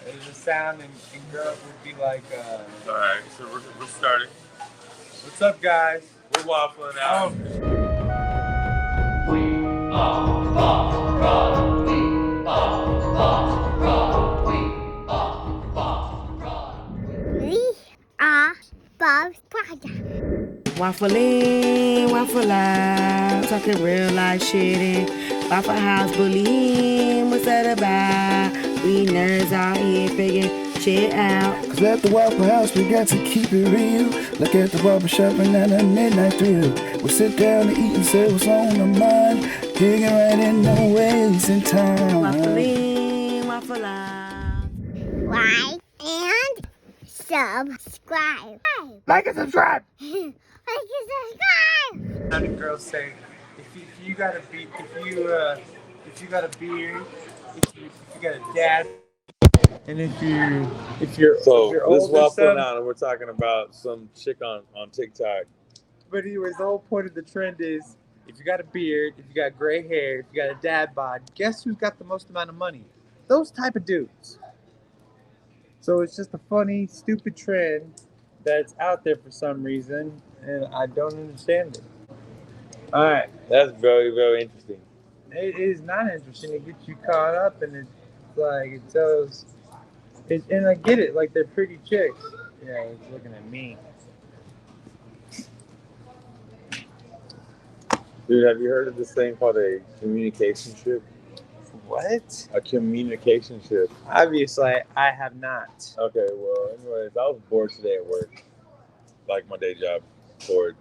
There's a sound, and girls would be like, All right, so we're starting. "What's up, guys?" We're waffling out. We are Bob's Podcast. WafflN, Waffle Out, talking real life shit in Waffle House bullying. What's that about? We nerds out here figuring shit out. Cause at the Waffle House we got to keep it real. Look at the barber shop and at a midnight thrill. We'll sit down and eat and say what's on the mind. Digging right in, no wasting time. WafflN, Waffle Out. Like and subscribe. Like and subscribe. Like and subscribe. How do girls say, if you got a beard, if you got a dad, and if you're So this old or waffling something. out, and we're talking about some chick on TikTok. But anyways, the whole point of the trend is, if you got a beard, if you got gray hair, if you got a dad bod, guess who's got the most amount of money? Those type of dudes. So it's just a funny, stupid trend that's out there for some reason, and I don't understand it. All right. That's very, very interesting. It is not interesting. It gets you caught up, and it's like it tells. And I get it. Like, they're pretty chicks. Yeah, he's looking at me. Dude, have you heard of this thing called a communication ship? What? A communication ship. Obviously, I have not. Okay, well, anyways, I was bored today at work. Like my day job, bored.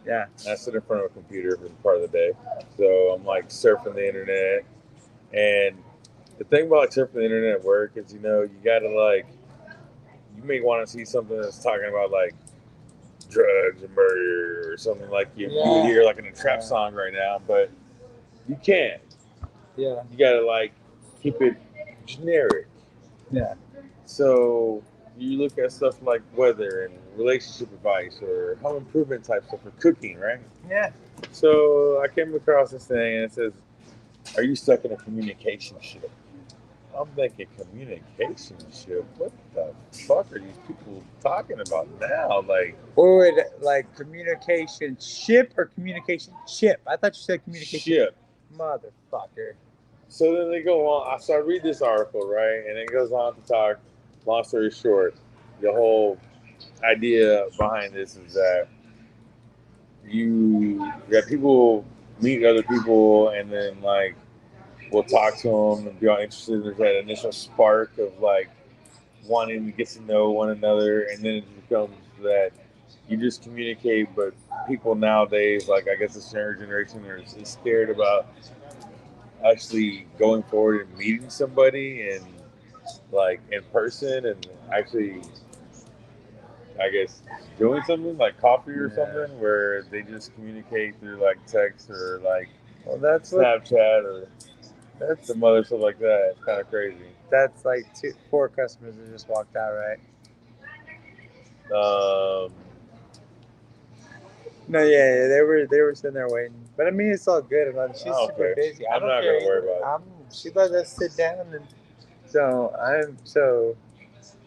Yeah. And I sit in front of a computer for part of the day. So I'm like surfing the internet. And the thing about like surfing the internet at work is, you know, you gotta like, you may want to see something that's talking about like drugs or murder or something like you hear like in a trap song right now, but you can't. Yeah. You gotta like keep it generic. Yeah. So you look at stuff like weather and relationship advice or home improvement type stuff or cooking, right? Yeah. So I came across this thing and it says, "Are you stuck in a communication ship?" I'm thinking, communication ship? What the fuck are these people talking about now? Like, Wait, like communication ship or communication chip? I thought you said communication ship. Motherfucker. So then they go on. So I read this article, right? And it goes on to talk, long story short, the whole idea behind this is that you got people meet other people and then like we'll talk to them and be all interested. There's that initial spark of like wanting to get to know one another, and then it becomes that you just communicate. But people nowadays, like I guess this younger generation, is scared about actually going forward and meeting somebody and like in person and actually, I guess, doing something like coffee or something where they just communicate through like text or like Snapchat or That's some other stuff like that. It's kind of crazy. that's like 4 customers that just walked out, right? No, yeah, they were sitting there waiting. But I mean, it's all good. And she's Oh, super okay. busy. I'm don't not care gonna worry either. about She let us sit down, and so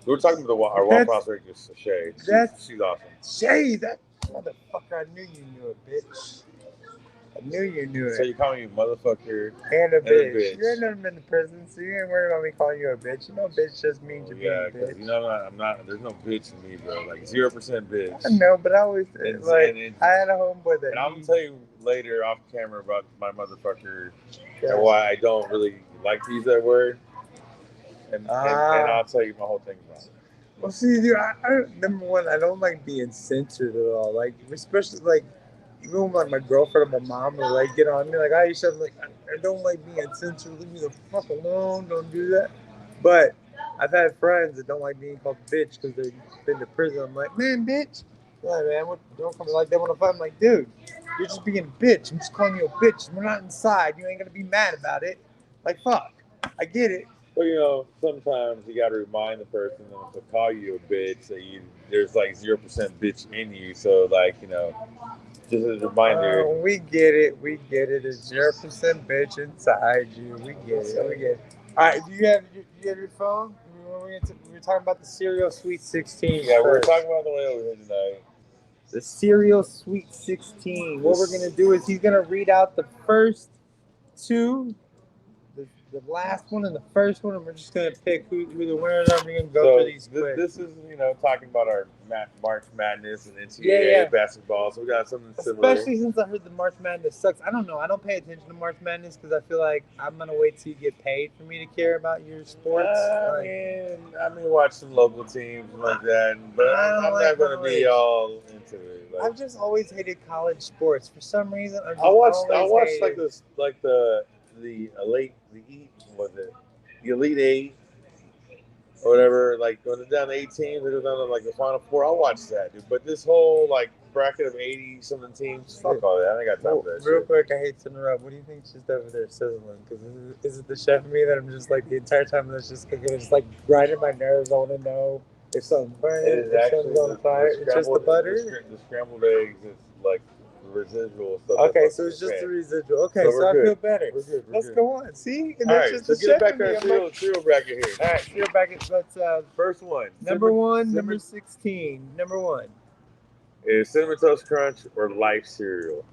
We were talking to our Waffle House waitress, Shay. She's awesome. Shay, that motherfucker. I knew you knew it, bitch. I knew you knew So it. you call me motherfucker. And a bitch. bitch. You ain't never been to prison, so you ain't worried about me calling you a bitch. You know, bitch just means you're Yeah, being a because bitch. you know I'm not. There's no bitch in me, bro. Like 0% bitch. I know, but I always And- like and I had a homeboy that And I'm gonna tell you later off camera about my motherfucker Yeah. and why I don't really like to use that word. And I'll tell you my whole thing about it. Well, see, dude, number one, I don't like being censored at all. Like, especially like, even when like my girlfriend or my mom will like get on me, like, I used to like, I don't like being censored. Leave me the fuck alone. Don't do that. But I've had friends that don't like being called bitch because they've been to prison. I'm like, man, bitch. Yeah, man, don't come like that when I fight. I'm like, dude, you're just being a bitch. I'm just calling you a bitch. We're not inside. You ain't gonna be mad about it. Like, fuck. I get it. Well, you know, sometimes you got to remind the person to call you a bitch that there's like 0% bitch in you. So, like, you know, just as a reminder. We get it. We get it. It's 0% bitch inside you. We get it. We get it. All right. Do you have your phone? we were talking about the cereal Sweet 16. Yeah, we're first. talking about the way over here tonight. The cereal Sweet 16. What we're gonna do is he's gonna read out the first two, the last one and the first one, and we're just gonna pick who the winners are. We're gonna go through these quick. This is talking about our March Madness and NCAA basketball. So we got something similar. Especially since I heard the March Madness sucks. I don't know. I don't pay attention to March Madness because I feel like I'm gonna wait till you get paid for me to care about your sports. I mean, watch some local teams like that, but I'm not gonna be all into it. I've just always hated college sports for some reason. I watched the Elite Eight or whatever, like going down to 8 teams, it goes down to like the Final Four. I'll watch that, dude. But this whole like bracket of 80 something teams, fuck all that. I ain't got time for that. Real quick, I hate to interrupt. What do you think's just over there sizzling? Because is it the chef in me that I'm just like the entire time that's just cooking, it's like grinding my nerves. I want to know if something's burning, if something's on fire. It's just the butter. The scrambled eggs is like residual stuff. Okay, so it's just the residual. Okay, so I feel better. We're good. Let's go on. See? And all that's right, just so the get chef back to our cereal bracket here. All right, cereal bracket. Let's first one. Number 16. Number 1. Is Cinnamon Toast Crunch or Life cereal?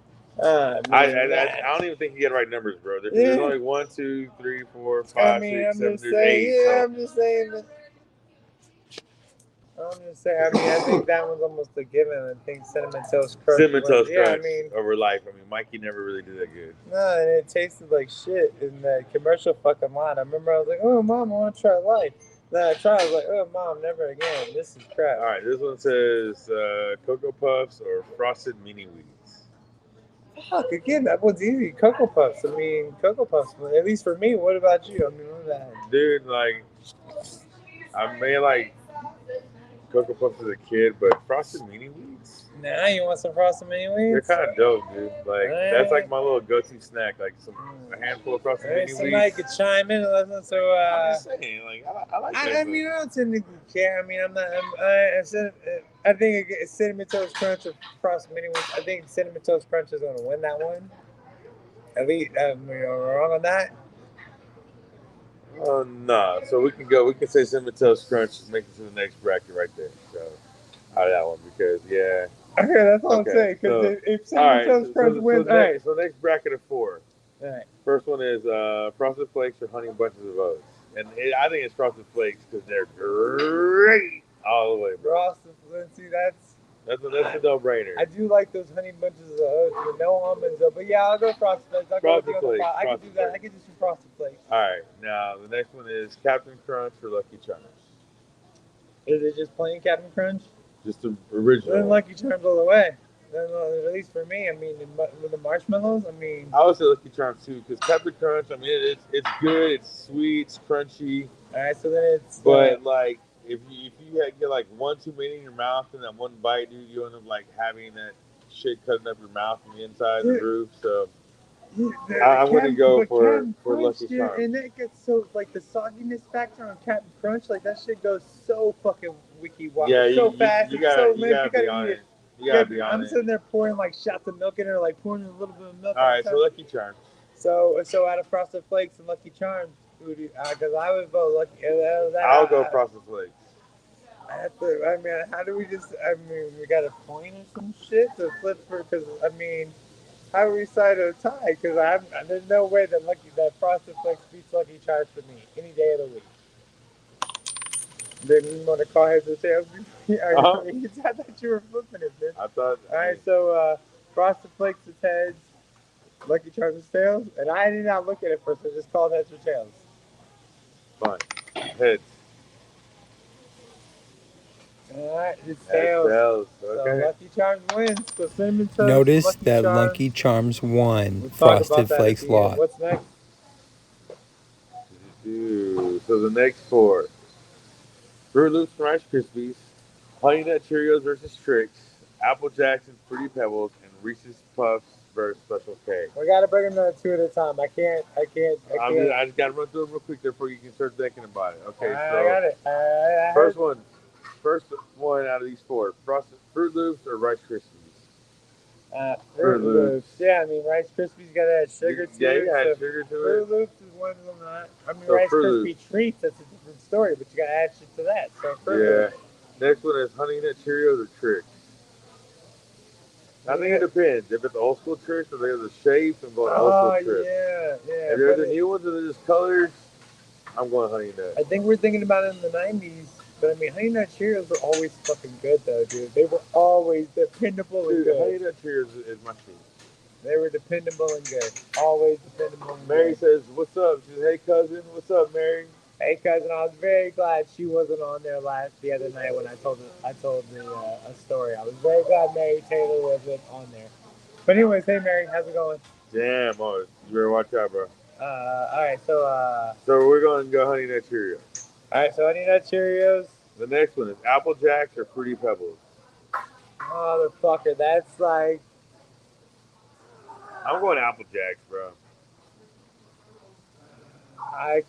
I don't even think you get the right numbers, bro. There's only 1, 2, 3, 4, 5, 6, 7, 8. Yeah, I'm just saying that. I mean, I think that one's almost a given. I think Cinnamon Toast Crunch. Over Life. I mean, Mikey never really did that good. No, and it tasted like shit in the commercial fucking line. I remember I was like, oh, Mom, I want to try Life. Then I tried, I was like, oh, Mom, never again. This is crap. All right, this one says Cocoa Puffs or Frosted Mini Wheats. Fuck, again, that one's easy. Cocoa Puffs. I mean, Cocoa Puffs. At least for me. What about you? I mean, what about that? Dude, like, I made like Cocoa Puffs as a kid, but Frosted Mini Wheats? Nah, you want some Frosted Mini Wheats? They're kind of dope, dude. Like, that's like my little go-to snack, like a handful of Frosted Mini Wheats. Somebody could chime in and listen. So, I'm just saying, like, I like that. I mean, I don't technically care. I mean, I think Cinnamon Toast Crunch or Frosted Mini Wheats. I think Cinnamon Toast Crunch is going to win that one. At least, we're wrong on that. Oh, no. So we can say Cinnamon Toast Crunch make it to the next bracket right there. So, out of that one, because, yeah. Okay, that's all I'm saying. Because if Cinnamon Toast Crunch wins, all right. So, next bracket of 4. All right. First one is Frosted Flakes or Honey Bunches of Oats. And I think it's Frosted Flakes because they're great all the way, bro. Frosted Flakes, see, that's a no-brainer. I do like those Honey Bunches of Oats with no almonds, though. But yeah, I'll go Frosted Flakes. I can do that. I can do some Frosted Flakes. All right, now the next one is Captain Crunch or Lucky Charms. Is it just plain Captain Crunch? Just the original. Then Lucky Charms all the way. Then, at least for me, I mean, with the marshmallows, I mean. I would say Lucky Charms too, because Captain Crunch, I mean, it's good, it's sweet, it's crunchy. All right, so then it's. But like, if you get like one too many in your mouth and that one bite, dude, you end up like having that shit cutting up your mouth from the inside and the roof. So I'm gonna go for Lucky Charms. And that gets so like the sogginess factor on Captain Crunch, like that shit goes so fucking wiki wacky, so fast. You gotta be on it. You gotta be on it. I'm sitting there pouring like shots of milk in it, or like pouring a little bit of milk. All right, so Lucky Charms. So out of Frosted Flakes and Lucky Charms, because I would vote Lucky. I'll go Frosted Flakes. How do we we got a point or some shit to flip for? Because how do we decide a tie? Because there's no way that Frosted Flakes beats Lucky Charms for me any day of the week. Then you want to call heads or tails? I thought you were flipping it, bitch. I thought. All right, so Frosted Flakes is heads, Lucky Charms is tails, and I did not look at it first. I just called heads or tails. Fine. Heads. All right, it's tails. Okay. So Lucky Charms wins. So Cinnamon Toast. Notice that Lucky Charms won. Frosted Flakes lost. What's next? So the next 4. Fruit Loops and Rice Krispies, Honey Nut Cheerios versus Trix, Apple Jacks and Fruity Pebbles, and Reese's Puffs versus Special K. We gotta bring them 2 at a time. I can't. I just gotta run through them real quick before you can start thinking about it. Okay, so I got it. First one out of these 4: Fruit Loops or Rice Krispies. Fruit Loops. Yeah, I mean Rice Krispies gotta add sugar to Yeah, it. you gotta So add sugar to Fruit it. Loops is one of them. I mean So Rice Fruit Krispie treats. That's a different story, but you gotta add shit to that. So Fruit Yeah. Loops. Next one is Honey Nut Cheerios or Tricks. I think it depends. If it's old school Tricks, or they're the shape and going old school Tricks. Yeah. If they're the new ones and they're just colors, I'm going Honey Nut. I think we're thinking about it in the 90s. But I mean, Honey Nut Cheerios were always fucking good, though, dude. They were always dependable and Dude, good. Honey Nut Cheerios is my shit. They were dependable and good. Always dependable and Mary good. says, "What's up?" She says, "Hey cousin, what's up, Mary?" Hey, cousin, I was very glad she wasn't on there the other night when I told a story. I was very glad Mary Taylor wasn't on there. But anyways, hey, Mary, how's it going? Damn, oh, you better watch out, bro. All right, so we're going to go Honey Nut Cheerios. All right, so Honey Nut Cheerios. The next one is Apple Jacks or Fruity Pebbles. Motherfucker, that's like... I'm going Apple Jacks, bro. I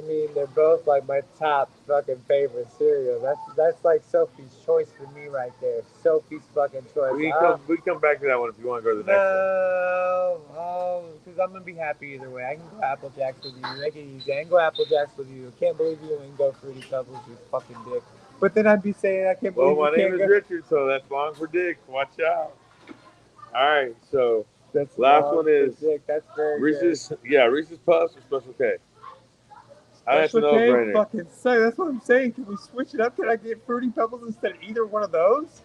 mean, they're both like my top fucking favorite cereal. That's like Sophie's choice for me right there. Sophie's fucking choice. We can come back to that one if you want to go to the next one. Because I'm gonna be happy either way. I can go Apple Jacks with you. Make it easy. I can go Apple Jacks with you. I can't believe you wouldn't go Fruity Pebbles, you fucking dick. But then I'd be saying I can't believe my you name can't is go. Richard, so that's long for dick. Watch out. All right, so That's last long one for is dick. That's very Reese's. good. Yeah, Reese's Puffs or Special K. That's a Special K no-brainer. fucking suck. That's what I'm saying. Can we switch it up? Can I get Fruity Pebbles instead of either one of those?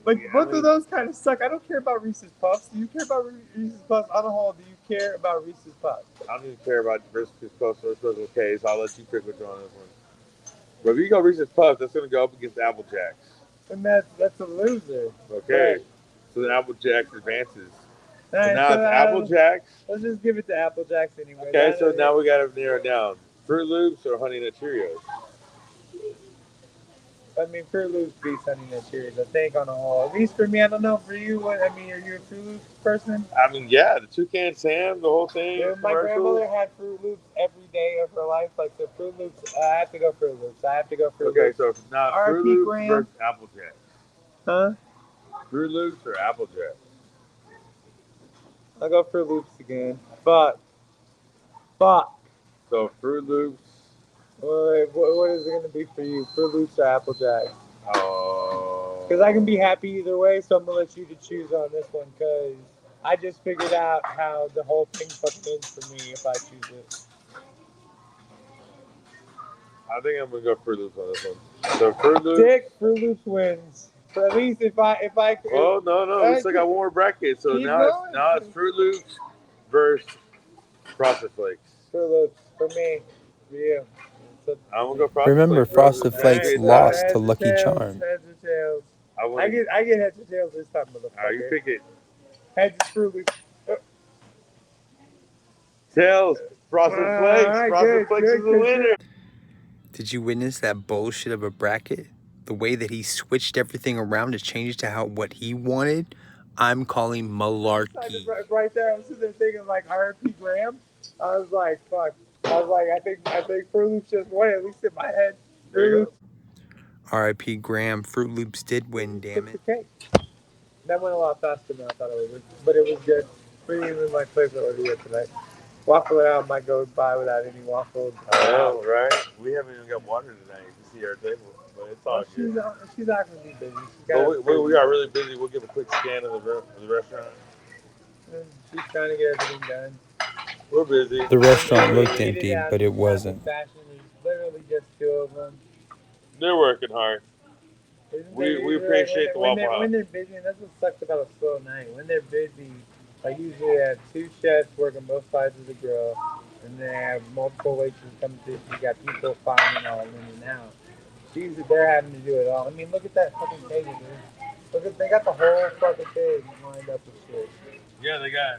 Like, Yeah, both of those kind of suck. I don't care about Reese's Puffs. Do you care about Reese's Puffs? On the whole, do you care about Reese's Puffs? I don't even care about Reese's Puffs or Special K, so I'll let you pick which one on this one. But if you go Reese's Puffs, that's going to go up against Apple Jacks. And that's a loser. Okay. Right. So then Apple Jacks advances. All right, So now it's Apple Jacks. Let's just give it to Apple Jacks anyway. Okay, so now we got to narrow it down. Fruit Loops or Honey Nut Cheerios? I mean, Fruit Loops beats Honey Nut Cheerios, I think, on the whole. At least for me, I don't know. For you, are you a Fruit Loops person? I mean, yeah, the Toucan Sam, the whole thing. Yeah, my grandmother had Fruit Loops every day of her life. Like, the Fruit Loops, I have to go Fruit Loops. Okay, so now Fruit Loops versus Apple Jacks. Huh? Fruit Loops or Apple Jacks? I'll go Fruit Loops again. Fuck. So Fruit Loops. Wait, what is it going to be for you? Fruit Loops or Apple Jacks? Oh. Because I can be happy either way, so I'm going to let you to choose on this one, because I just figured out how the whole thing fucking ends for me if I choose it. I think I'm going to go Fruit Loops on this one. So Fruit Loops. Dick, Fruit Loops wins. But at least if I Oh, no. We still got one more bracket. So now it's Fruit Loops versus Frosted Flakes. Fruit Loops for me, for you. I'm gonna go Frosted Remember, Flakes. Frosted Flakes lost to Lucky Charms. Heads or tails. I get heads or tails this time, motherfucker. Alright, you pick it. Heads is Fruit Loops. Tails. Frosted Flakes. Right, Frosted Flakes is the winner. Did you witness that bullshit of a bracket? The way that he switched everything around to change to what he wanted? I'm calling malarkey. Right there, I was sitting there thinking like R.P. Graham. I was like, fuck. I was like, I think Fruit Loops just won, at least in my head. Fruit Loops. R.I.P. Graham. Fruit Loops did win, damn it. Okay. That went a lot faster than I thought it would, but it was good. Pretty even my favorite order yet tonight. WafflN Out might go by without any waffles. I know, right? We haven't even got water tonight to see our table, but it's all good. She's not going to be busy. We got really busy. We'll give a quick scan of the restaurant. She's trying to get everything done. We're busy. The restaurant looked empty, but it wasn't. There's literally just two of them. They're working hard. We appreciate the Waffle House. When they're busy, and that's what sucks about a slow night. When they're busy, I usually have two chefs working both sides of the grill, and they have multiple waitresses coming through. So you got people filing all in and out. They're having to do it all. I mean, look at that fucking table, dude. They got the whole fucking thing lined up with shit. Yeah, they got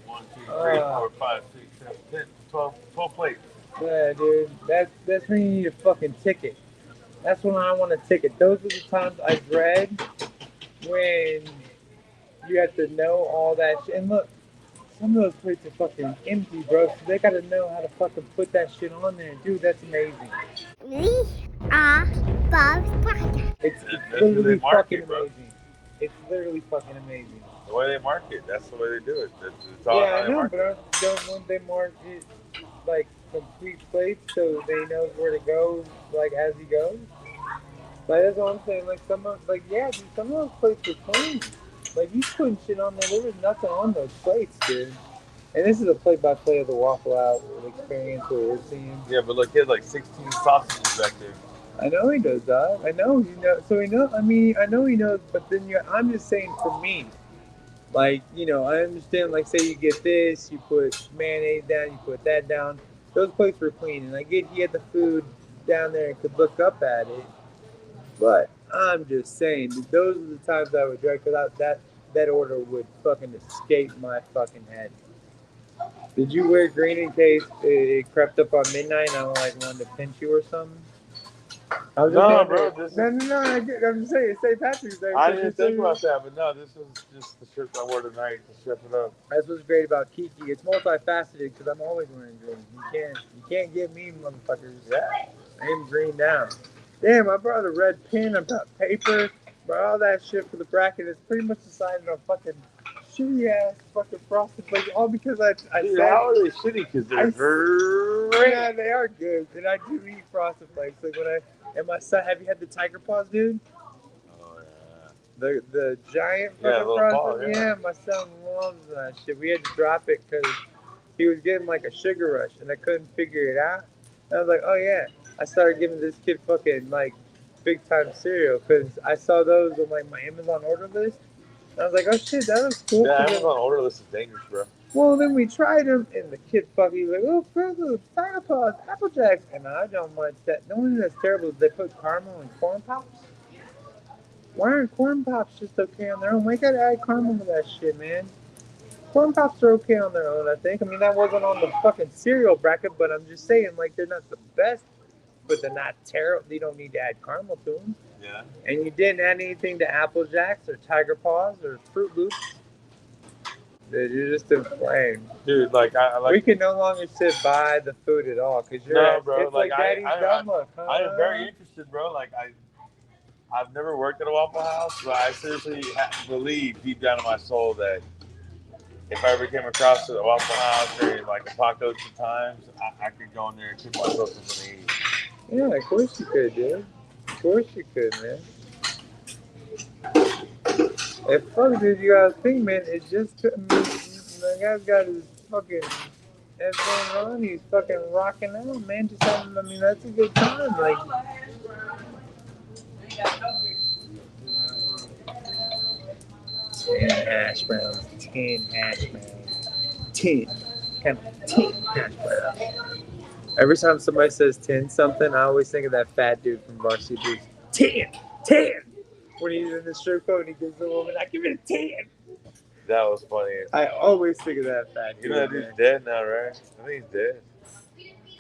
1, 2, 3, 4, 5, 6, 7, 10, 12 plates. Yeah, dude. That's when you need a fucking ticket. That's when I want a ticket. Those are the times I dread when you have to know all that shit. And look, some of those plates are fucking empty, bro. So they gotta know how to fucking put that shit on there. Dude, that's amazing. We are Bob's Podcast. It's literally fucking amazing. It's literally fucking amazing. The way they market, that's the way they do it. It's all Yeah, how I they know, market. but don't want they market like complete plates so they know where to go like as he goes? Like that's what I'm saying. Like some of like yeah, dude, some of those plates were clean. Like he's putting shit on there. There was nothing on those plates, dude. And this is a play-by-play of the Waffle Out experience what we're seeing. Yeah, but look, he had like 16 sausages back there. I know he does that. I know he knows. So he knows. I mean, I know he knows. But then I'm just saying for me, like I understand. Like say you get this, you put mayonnaise down, you put that down. Those plates were clean, and I get he had the food down there and could look up at it. But I'm just saying, those are the times I would drink because that order would fucking escape my fucking head. Did you wear green in case it crept up on midnight and I like wanted to pinch you or something? I was just No, wondering. bro. This No, is, no, no. I'm just saying, St. Patrick's Day. I didn't think about that, but no, this was just the shirt I wore tonight to strip it up. That's what's great about Kiki. It's multifaceted because I'm always wearing green. You can't get me, motherfuckers. Yeah. I'm green now. Damn, I brought a red pen. I brought paper. Brought all that shit for the bracket. It's pretty much decided on fucking shitty ass fucking frosted flakes. All because I Dude, said. how are they shitty? Because they're great. Yeah, they are good. And I do eat frosted flakes. Like when and my son, have you had the tiger paws, dude? Oh, yeah. The giant Yeah, fucking little frosted. paw, yeah. My son loves that shit. We had to drop it because he was getting like a sugar rush and I couldn't figure it out. And I was like, oh yeah. I started giving this kid fucking like big time cereal because I saw those on like my Amazon order list. And I was like, oh shit, that looks cool. Yeah, Amazon order list is dangerous, bro. Well, then we tried them, and the kid fucking was like, oh, Fruit Loops, Tiger Paws, Apple Jacks. And I don't like that. The only thing that's terrible is they put caramel in corn pops. Why aren't corn pops just okay on their own? Why gotta add caramel to that shit, man? Corn pops are okay on their own, I think. I mean, that wasn't on the fucking cereal bracket, but I'm just saying, like, they're not the best, but they're not terrible. You don't need to add caramel to them. Yeah. And you didn't add anything to Apple Jacks or Tiger Paws or Fruit Loops. Dude, you're just inflamed. Dude, like, we can no longer sit by the food at all because you're bro. it's like Daddy's dumb luck, huh? I am very interested, bro. Like, I've never worked at a Waffle House, but I seriously believe deep down in my soul that if I ever came across a Waffle House during like apocalypse times, I could go in there and cook myself something to eat. Yeah, of course you could, dude. Of course you could, man. If fuck did you guys think, man, it just the guy's got his fucking headphones on, he's fucking rocking out, man. Just having, I mean, that's a good time, like. 10 hash browns, 10 hash browns, 10 hash browns. Every time somebody says 10 something, I always think of that fat dude from Varsity Blues. 10! When he's in the strip club and he gives the woman, I give it a 10. That was funny. I always think of that fat dude. You know that dude's dead now, right? I think he's dead.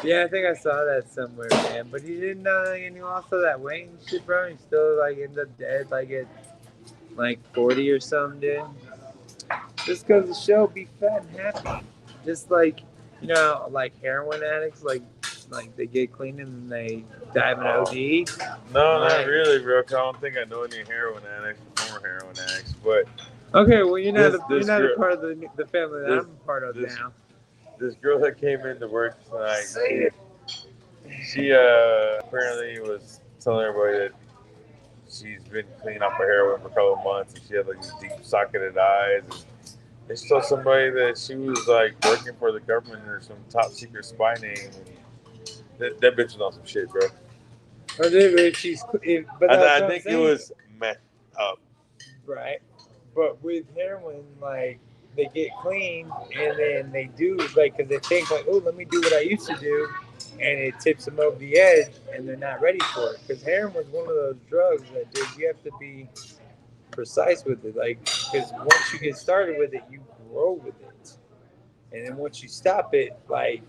Yeah, I think I saw that somewhere, man. But he didn't, and he lost all that weight and shit, bro. He still, like, ended up dead, like, at, 40 or something, dude. Just goes to show, be fat and happy. Just like, like heroin addicts, like they get clean and they dive in OD. No, not really, bro. I don't think I know any heroin addicts, former heroin addicts, but. Okay, well, you're not a part of the family that I'm a part of now. This girl that came into work tonight, she apparently was telling everybody that she's been clean off her heroin for a couple of months, and she had like these deep socketed eyes. And they told somebody that she was like working for the government or some top secret spy name. And that bitch was on some shit, bro. Or if she's, but I think it was messed up. Right. But with heroin, like, they get clean and then they do, like, because they think, like, oh, let me do what I used to do. And it tips them over the edge and they're not ready for it. Because heroin was one of those drugs that, dude, you have to be precise with it. Like, because once you get started with it, you grow with it. And then once you stop it, like,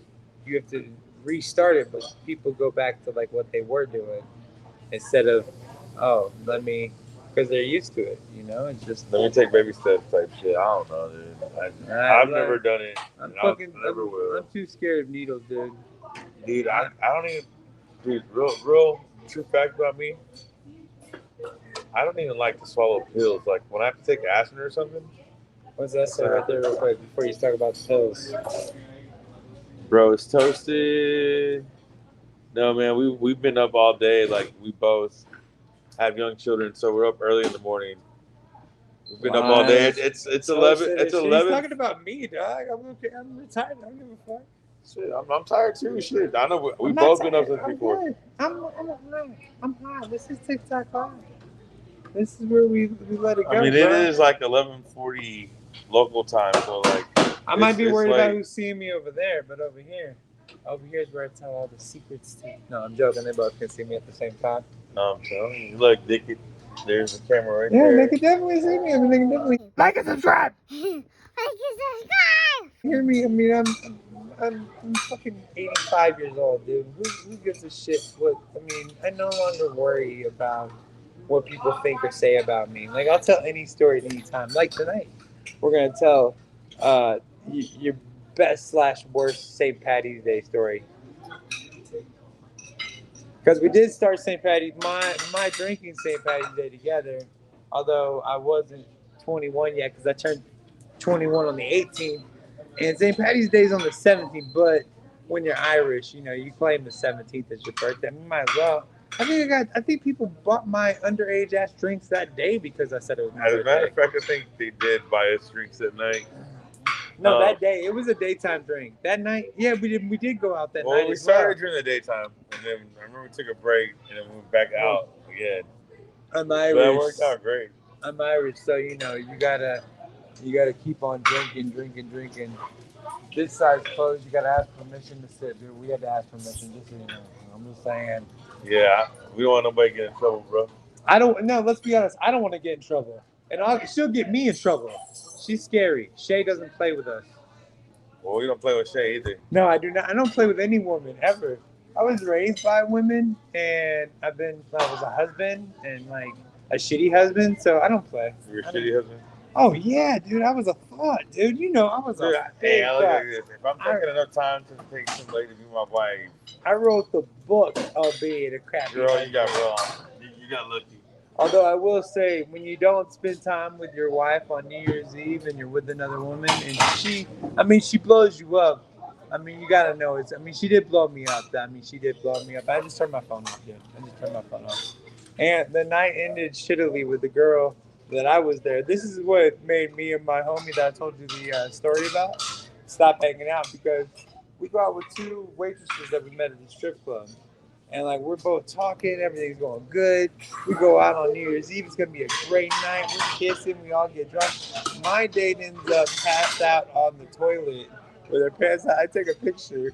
you have to restart it. But people go back to, like, what they were doing instead of, oh, because they're used to it, It's just let me take baby steps type shit. I don't know, dude. I've never done it. I never will. I'm too scared of needles, dude. Dude, I don't even. Dude, real true fact about me. I don't even like to swallow pills. Like when I have to take aspirin or something. What's that say right there, real quick, before you talk about the pills? Bro, it's toasted. No, man, we've been up all day. Like we both have young children, so we're up early in the morning. We've been up all day. It's 11. It's 11. He's talking about me, dog. I'm okay. I'm retired. I don't give a fuck. Shit, I'm tired too. Shit, I know we I'm both not been up tired. since before. Good. I'm high. This is TikTok live. This is where we let it go. I mean, bro. it is like 11:40 local time, so like I might be worried like, about who's seeing me over there, but over here is where I tell all the secrets to. No, I'm joking. They both can see me at the same time. I'm telling you, look, Dicky, there's the camera right Yeah, there. they can definitely see me. I mean, they can definitely Like and subscribe. Like and subscribe. hear me. I mean, I'm fucking 85 years old, dude. Who gives a shit? What? I mean, I no longer worry about what people think or say about me. Like, I'll tell any story at any time. Like tonight, we're gonna tell your best / worst St. Patty's Day story. Because we did start St. Patty's, my drinking St. Patty's Day together, although I wasn't 21 yet because I turned 21 on the 18th. And St. Patty's Day is on the 17th, but when you're Irish, you know, you claim the 17th as your birthday. You might as well. I think people bought my underage ass drinks that day because I said it was my As a matter birthday. of fact, I think they did buy us drinks that night. No, that day it was a daytime drink. That night, yeah, we did go out that night. Well, we as started during the daytime, and then I remember we took a break, and then we went back out again. I'm So Irish. that worked out great. I'm Irish, so you know you gotta keep on drinking. This side's closed. You gotta ask permission to sit, dude. We had to ask permission, just so you know. I'm just saying. Yeah, we don't want nobody to get in trouble, bro. I don't. No, let's be honest. I don't want to get in trouble, and she'll get me in trouble. She's scary. Shay doesn't play with us. Well, we don't play with Shay either. No, I do not. I don't play with any woman ever. I was raised by women, and I was a husband and like a shitty husband, so I don't play. You're a shitty husband? Oh yeah, dude. I was a thought, dude. You know, I was Dude, a big I look thought. at this. If I'm taking enough time to take somebody to be my wife, I wrote the book, albeit a crappy. girl, you got wrong. You got lucky. Although I will say, when you don't spend time with your wife on New Year's Eve and you're with another woman, and she blows you up. I mean, you gotta know she did blow me up. She did blow me up. I just turned my phone off, dude. And the night ended shittily with the girl that I was there. This is what made me and my homie that I told you the story about stop hanging out, because we go out with two waitresses that we met at the strip club. And like we're both talking, everything's going good. We go out on New Year's Eve. It's gonna be a great night. We're kissing. We all get drunk. My date ends up passed out on the toilet with her pants out. I take a picture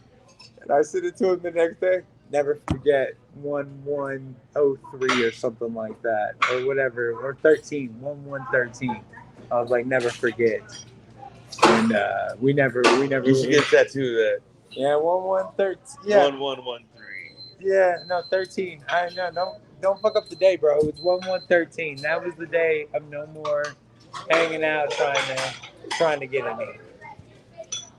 and I send it to him the next day. Never forget 1103 or something like that, or whatever, or 1113. I was like, never forget. And we never. You should get a tattoo of that. Yeah, 1113. Yeah. 1113. Yeah, no, 13. I know. Don't fuck up the day, bro. It's 1113. That was the day of no more hanging out, trying to get any.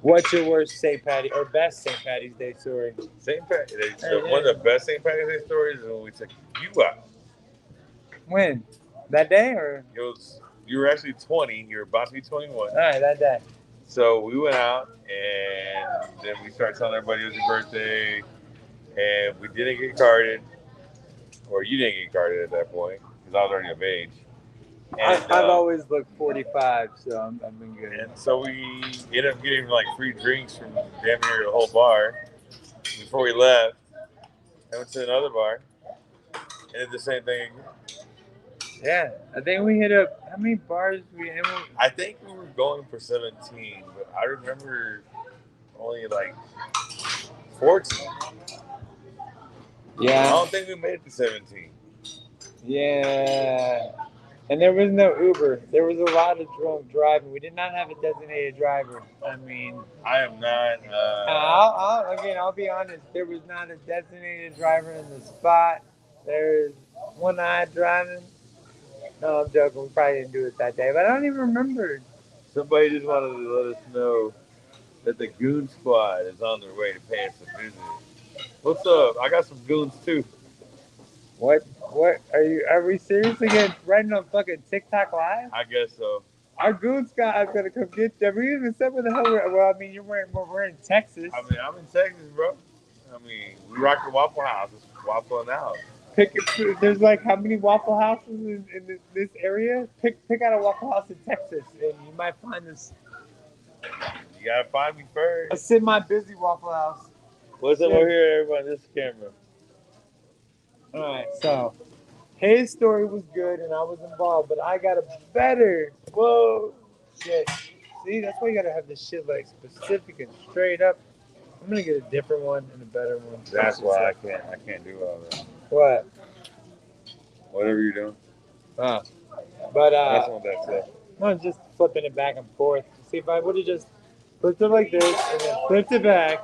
What's your worst St. Patty or best St. Patty's Day story? St. Patty's Day. One of the best St. Patty's Day stories is when we took you out. When? That day or? You were actually 20. You were about to be 21. All right, that day. So we went out, and then we started telling everybody it was your birthday. And we didn't get carded, or you didn't get carded at that point, because I was already of age. And, I've always looked 45, so I've been good. And so we ended up getting like free drinks from damn near the whole bar. Before we left, I went to another bar, and did the same thing again. Yeah, I think we hit up, how many bars we hit? I think we were going for 17, but I remember only like 14. Yeah. I don't think we made it to 17. Yeah. And there was no Uber. There was a lot of drunk driving. We did not have a designated driver. I mean, I am not. I'll be honest. There was not a designated driver in the spot. There's one-eyed driving. No, I'm joking. We probably didn't do it that day, but I don't even remember. Somebody just wanted to let us know that the Goon Squad is on their way to pay us a visit. What's up? I got some goons too. What? What are we seriously getting threatened on fucking TikTok Live? I guess so. Our goon squad is gonna come get you. We even said where the hell we're. Well, I mean, we're in Texas. I mean, I'm in Texas, bro. I mean, we rock the Waffle House. It's WafflN Out. There's like how many Waffle Houses in this area? Pick out a Waffle House in Texas, and you might find this You gotta find me first. a semi-busy Waffle House. What's up over here, everybody? This camera. All right, so his story was good, and I was involved, but I got a better. Whoa, shit. See, that's why you gotta have this shit like specific and straight up. I'm gonna get a different one and a better one. That's why I can't do all that. What? Whatever you're doing. But That's what that said. I'm just flipping it back and forth. See, if I would have just flipped it like this and then flipped it back,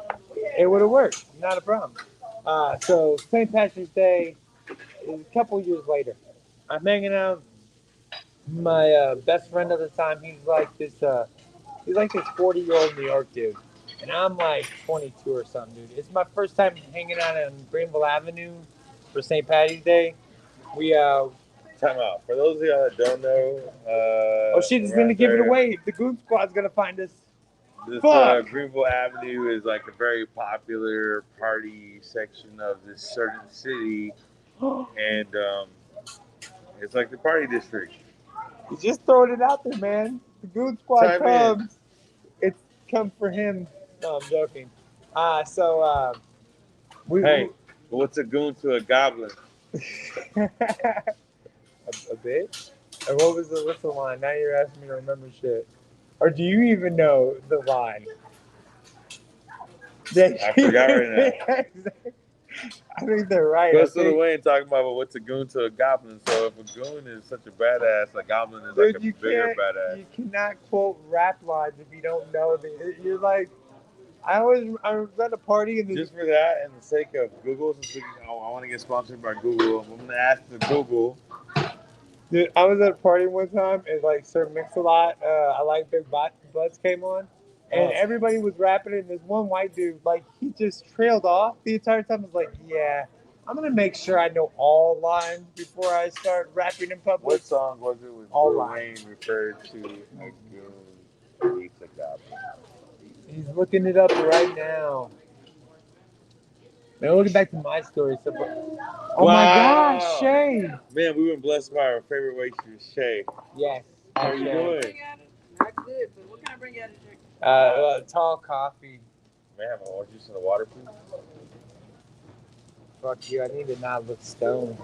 it would have worked. Not a problem. So St. Patrick's Day is a couple years later. I'm hanging out. My best friend at the time, he's like this 40-year-old New York dude, and I'm like 22 or something, dude. It's my first time hanging out on Greenville Avenue for St. Patty's Day. We Time out. For those of y'all that don't know, oh shit, it's gonna give it away. The Goon Squad's gonna find us. This Fuck. Greenville Avenue is like a very popular party section of this certain city, and it's like the party district. You just throwing it out there, man. The Goon Squad Chime comes. It's come for him. No, I'm joking. Hey, what's a goon to a goblin? a bit? And what's the line? Now you're asking me to remember shit. Or do you even know the line? I forgot right now. I think they're right. Goes to the way and talking about what's a goon to a goblin. So if a goon is such a badass, a goblin is like a bigger badass. You cannot quote rap lines if you don't know. You're like, I was at a party and just for that and the sake of Google, since I want to get sponsored by Google, I'm gonna ask the Google. Dude, I was at a party one time and like Sir Mix-a-Lot, I Like Big Butts came on, and everybody was rapping, and this one white dude, like, he just trailed off the entire time. I was like, yeah, I'm gonna make sure I know all lines before I start rapping in public. What song was it with All Lil lines. Wayne referred to a goon eats a goblin? He's looking it up right now. Now looking back to my story. So, oh my Wow. gosh, Shay! Man, we've been blessed by our favorite waitress, Shay. Yes. How are you doing? Not good, but what can I bring you out to drink? Tall coffee. Man, have an orange juice and a water, please. Fuck you, I need to not look stoned.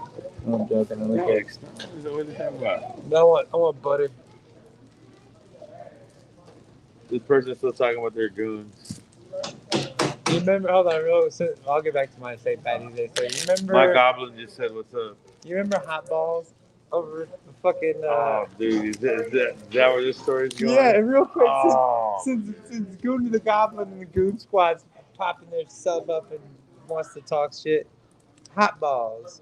No, I'm joking. I'm What looking. is that what you're talking about? No, I want butter. This person's still talking about their goons. You remember? Hold on, I'll get back to my St. Patty's Day story. You remember? My goblin just said, "What's up?" You remember hot balls over the fucking? Oh, dude, is that where this story's going? Yeah, real quick. Oh. Since Goon to the Goblin and the Goon Squad's popping their sub up and wants to talk shit. Hot balls,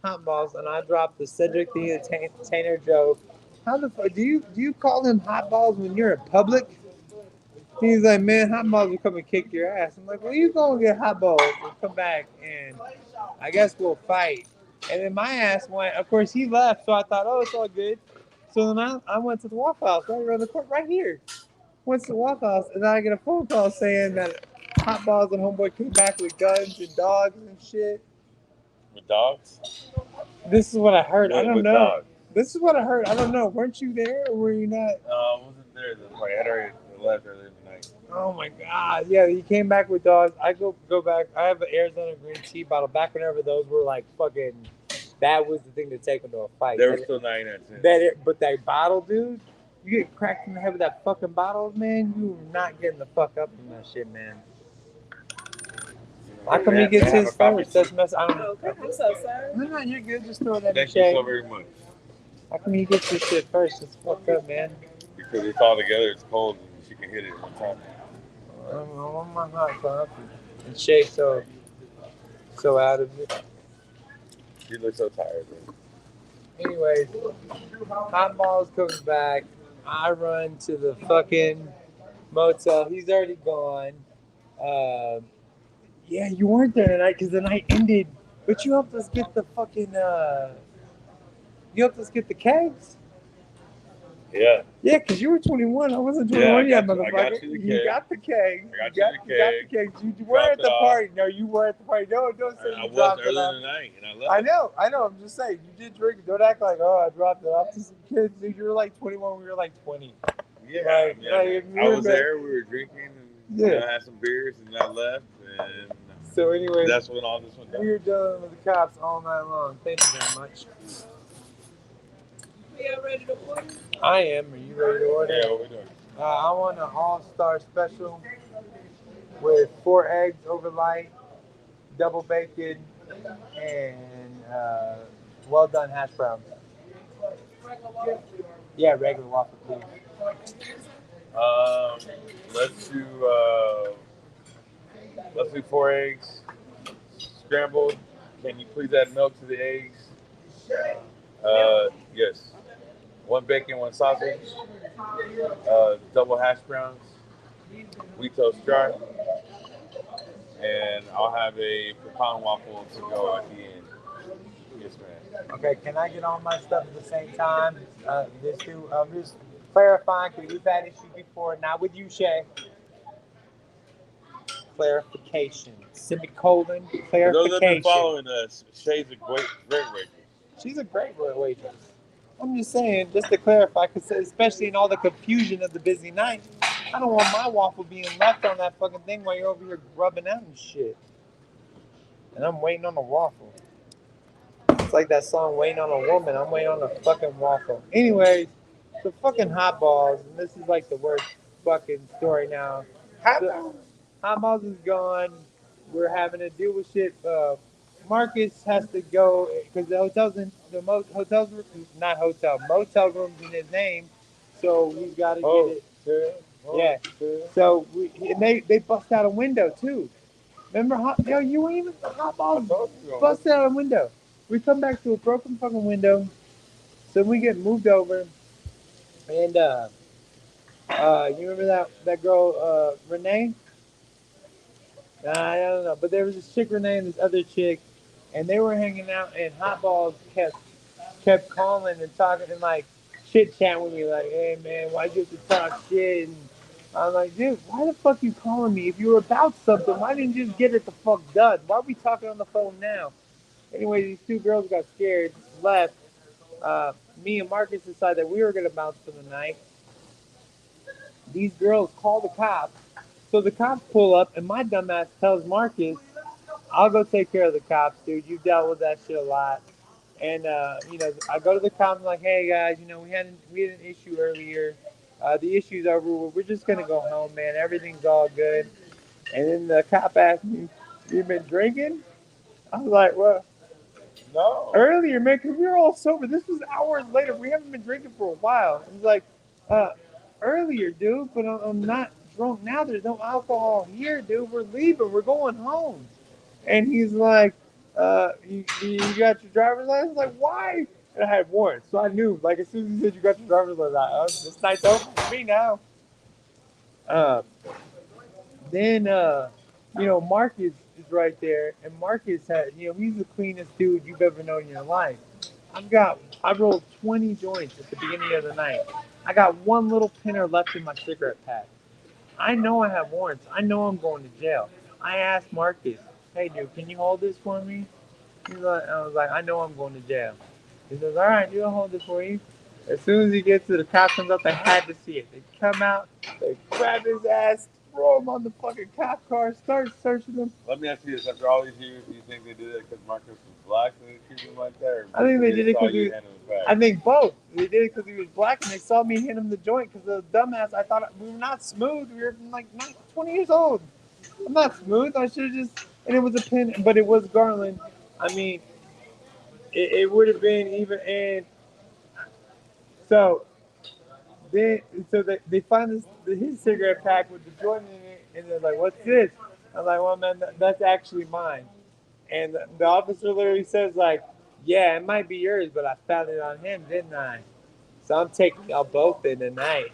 and I dropped the Cedric the Entertainer joke. How the fuck do you call them hot balls when you're in public? He's like, man, hot balls will come and kick your ass. I'm like, well, you go and get hot balls and come back, and I guess we'll fight. And then my ass went, of course, he left, so I thought, oh, it's all good. So then I went to the Waffle House right around the corner, right here. Went to the Waffle House, and then I get a phone call saying that hot balls and homeboy came back with guns and dogs and shit. With dogs? This is what I heard. I don't With know. dogs. This is what I heard. I don't know. Weren't you there or were you not? No, I wasn't there. I had already left earlier tonight. Oh my God. Yeah, he came back with dogs. I go back. I have an Arizona green tea bottle. Back whenever those were like fucking, that was the thing to take into a fight. They were still 99 cents. But that bottle, dude, you get cracked in the head with that fucking bottle, man, you are not getting the fuck up from that shit, man. How come he gets his first? That's mess. I don't know. Okay, I'm so sorry. No, you're good. Just throw that in Thank you shade. so very much. How come he gets his shit first? It's fucked up, man. Because it's all together, it's cold, and she can hit it at one time. I want my hot coffee. And Shay so out of it. She looks so tired, man. Anyways, hot balls comes back. I run to the fucking motel. He's already gone. Yeah, you weren't there tonight because the night ended But you helped us get the fucking you helped us get the kegs. Yeah. Yeah, because you were 21. I wasn't 21 yet, I motherfucker. got you the keg. You got the keg. I got You you the got keg. the keg. You were at the party. No, you were at the party. No, don't say I you was dropped it early off. in the night, and I left. I know. I'm just saying. You did drink. Don't act like, oh, I dropped it off to some kids. Dude, you were like 21. We were like 20. Yeah, Like, I was there. We were drinking and Yeah. had some beers, and I left. And So anyway, that's when all this went down. we were dealing with the cops all night long. Thank you very much. We are ready to order. I am. Are you ready to order? Yeah, what we doing? I want an all-star special with 4 eggs over light, double bacon, and well done hash browns. Yeah, regular waffle, please. Let's do 4 eggs scrambled. Can you please add milk to the eggs? Yes. 1 bacon, 1 sausage, double hash browns, wheat toast dry, and I'll have a pecan waffle to go at the end. Yes, ma'am. Okay, can I get all my stuff at the same time? I'm just clarifying because we've had issues before. Not with you, Shay. Clarification. Semicolon. For those that have Clarification. been following us, Shay's a great waitress. She's a great waitress. I'm just saying, just to clarify, because especially in all the confusion of the busy night, I don't want my waffle being left on that fucking thing while you're over here grubbing out and shit. And I'm waiting on a waffle. It's like that song, Waiting on a Woman. I'm waiting on a fucking waffle. Anyways, the fucking hot balls, and this is like the worst fucking story now. Hot balls is gone. We're having to deal with shit. Marcus has to go because the motel rooms in his name, so we've got to get it. Yeah. So they bust out a window too. Remember, you ain't even hot balls busted out a window. We come back to a broken fucking window, so we get moved over, and you remember that girl Renee? I don't know, but there was this chick Renee and this other chick, and they were hanging out, and hot balls kept calling and talking and like chit chatting with me, like, hey man, why'd you have to talk shit? And I'm like, dude, why the fuck you calling me? If you were about something, why didn't you just get it the fuck done? Why are we talking on the phone now? Anyway, these 2 girls got scared, left. Me and Marcus decided that we were gonna bounce for the night. These girls call the cops. So the cops pull up, and my dumbass tells Marcus, I'll go take care of the cops, dude. You dealt with that shit a lot. And, I go to the cops, I'm like, hey, guys, we had an issue earlier. The issue's over. We're just going to go home, man. Everything's all good. And then the cop asked me, you been drinking? I was like, well, No. earlier, man, because we were all sober. This was hours later. We haven't been drinking for a while. He's like, earlier, dude, but I'm not drunk now. There's no alcohol here, dude. We're leaving. We're going home. And he's like, you got your driver's license? Like, why? And I had warrants, so I knew. Like, as soon as he said you got your driver's license, this night's over for me now. Then, Marcus is right there, and Marcus had, he's the cleanest dude you've ever known in your life. I rolled 20 joints at the beginning of the night. I got 1 little pinner left in my cigarette pack. I know I have warrants. I know I'm going to jail. I asked Marcus, hey, dude, can you hold this for me? I was like, I know I'm going to jail. He says, all right, dude, I'll hold this for you. As soon as he gets to the cop comes up, they had to see it. They come out, they grab his ass, throw him on the fucking cop car, start searching him. Let me ask you this: after all these years, do you think they did it because Marcus was black and they treated him like that? Or I think they did it because I think think both. They did it because he was black, and they saw me hit him the joint because the dumbass. I thought we were not smooth. We were like 20 years old. I'm not smooth. I should have just. And it was a pin, but it was Garland. I mean, it would have been even. And so they find his cigarette pack with the joint in it, and they're like, "What's this?" I'm like, "Well, man, that's actually mine." And the officer literally says, like, yeah, it might be yours, but I found it on him, didn't I? So I'm taking y'all both in tonight.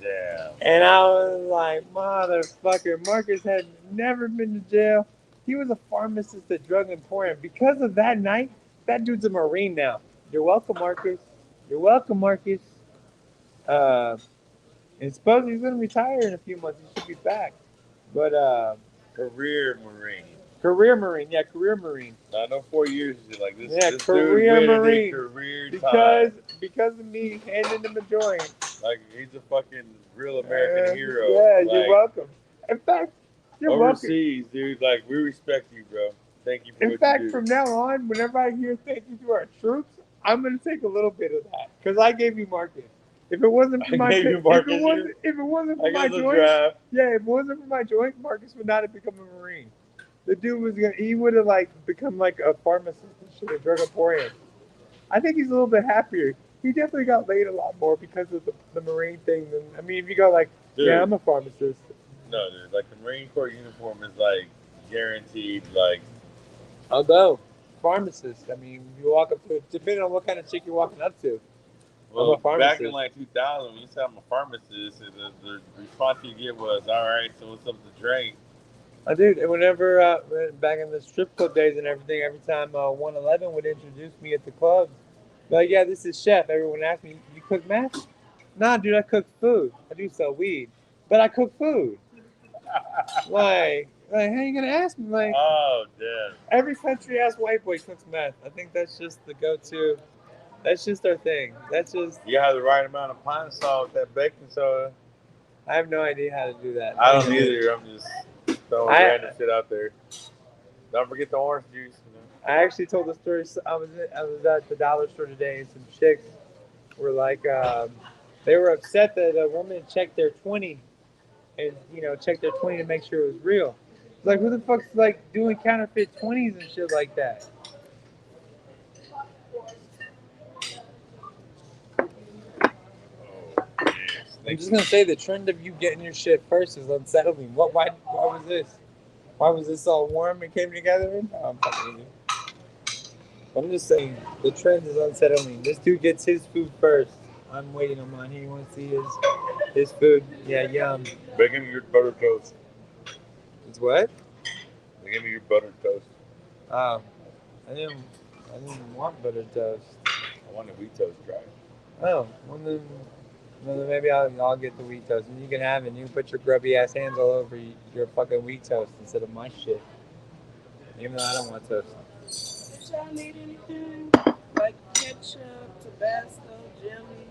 Damn. And I was like, motherfucker, Marcus had never been to jail. He was a pharmacist at Drug Emporium. Because of that night, that dude's a Marine now. You're welcome, Marcus. You're welcome, Marcus. And suppose he's gonna retire in a few months. He should be back. But Career Marine. career Marine, yeah, career Marine. Not no 4 years. Like this. Yeah, This career dude waited Marine. career Because time. because of me handing him a joint. Like he's a fucking real American hero. Yeah, like, you're welcome. In fact, you're welcome. overseas, dude. Like we respect you, bro. Thank you for In what fact, you do. from now on, whenever I hear thank you to our troops, I'm gonna take a little bit of that because I gave you Marcus. If it wasn't for I my gave you Marcus if it wasn't for I my got the joint, draft. yeah, if it wasn't for my joint, Marcus would not have become a Marine. The dude was gonna he would have like become like a pharmacist and shit at Drug Emporium. I think he's a little bit happier. He definitely got laid a lot more because of the Marine thing. Than I mean, if you go like, Dude. yeah, I'm a pharmacist. No, dude. Like the Marine Corps uniform is like guaranteed. Like I'll go. Pharmacist. I mean, you walk up to, depending on what kind of chick you're walking up to. well, I'm a pharmacist. back in like 2000, when you said I'm a pharmacist, the response you get was, "All right, so what's up to drink?" I did. And whenever, back in the strip club days and everything, every time 111 would introduce me at the club, like, yeah, this is Chef. Everyone asked me, you cook meth? Nah, dude, I cook food. I do sell weed, but I cook food. like, how you gonna ask me? Like, Oh, damn. every country ass white boy cooks meth. I think that's just the go-to. That's just our thing. That's just. You have the right amount of pine salt, that baking soda. I have no idea how to do that. I don't either. I'm just throwing random shit out there. Don't forget the orange juice. You know? I actually told the story. I was at the dollar store today, and some chicks were like, they were upset that a woman checked their 20, and checked their 20 to make sure it was real. It's like, who the fuck's like doing counterfeit 20s and shit like that? I'm just gonna say the trend of you getting your shit first is unsettling. Why was this? Why was this all warm and came together? No, I'm fucking with you. I'm just saying the trend is unsettling. This dude gets his food first. I'm waiting on mine. He wants to see his food. Yeah, yum. They give me your buttered toast. It's what? They give me your buttered toast. Oh, I didn't want buttered toast. I want a wheat toast, right? Oh, well then maybe I'll get the wheat toast, and you can have it. And you can put your grubby ass hands all over your fucking wheat toast instead of my shit. Even though I don't want toast. Did y'all need anything? Like ketchup, Tabasco, jelly?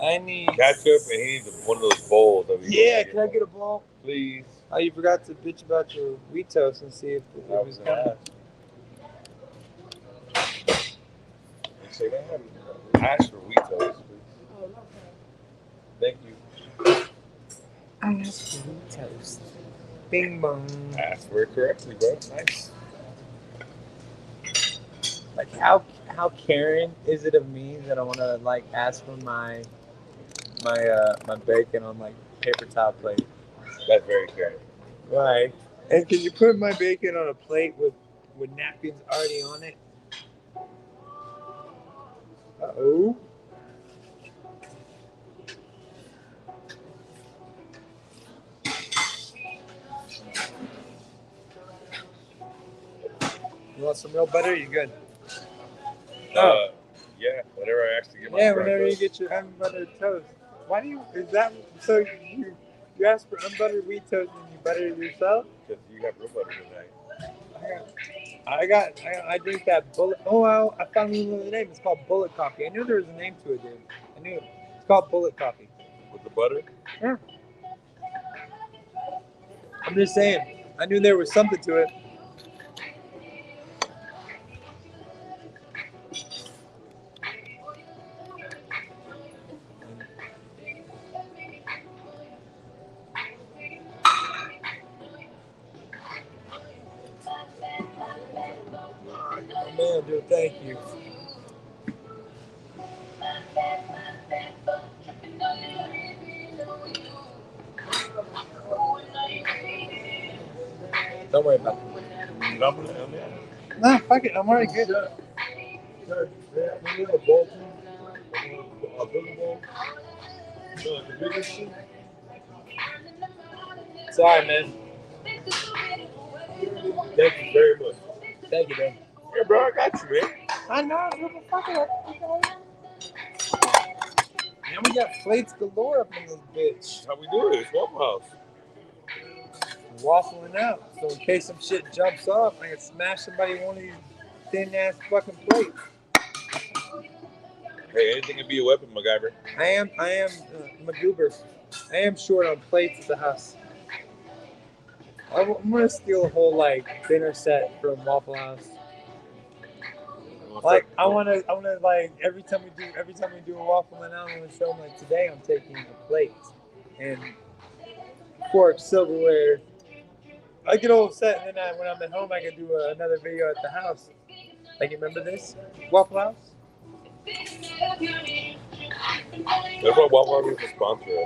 I need Ketchup, and he needs one of those bowls. That we Yeah, can I get a bowl? Please. Oh, you forgot to bitch about your wheat toast and see if it I was was coming. Say that. Ask for wheat toast, please. Oh, no. Thank you. I asked for wheat toast. Bing bong. Ask for it correctly, bro. Nice. Like how caring is it of me that I want to like ask for my bacon on like paper towel plate? That's very caring. Right. And can you put my bacon on a plate with napkins already on it? Uh-oh. You want some real butter? You good? Yeah, whenever I actually get my Yeah, fried whenever you toast. get your unbuttered toast. Why do you? Is that so? You ask for unbuttered wheat toast and you butter it yourself? Because you have real butter tonight. I drink that bullet. Oh, I finally knew the name. It's called bullet coffee. I knew there was a name to it, dude. I knew it. It's called bullet coffee. With the butter? Yeah. I'm just saying. I knew there was something to it. Oh, man, dude, thank you. Don't worry about it. Nah, fuck it. I'm already good. Sorry, man. Thank you very much. Thank you, man. Yeah, bro, I got you, man. I know, motherfucker. Now we got plates galore up in this bitch. How we do it? It's Waffle House. WafflN Out. So in case some shit jumps off, I can smash somebody with one of these thin ass fucking plates. Hey, anything can be a weapon, MacGyver. I am MacGoober. I am short on plates at the house. I'm gonna steal a whole like dinner set from Waffle House. Like I wanna like every time we do a WafflN Out, I'm gonna show them like today I'm taking a plate and fork, silverware. I get all upset, and then when I'm at home, I can do another video at the house. Like, you remember this? Waffle House? That's what Waffle House is a sponsor of.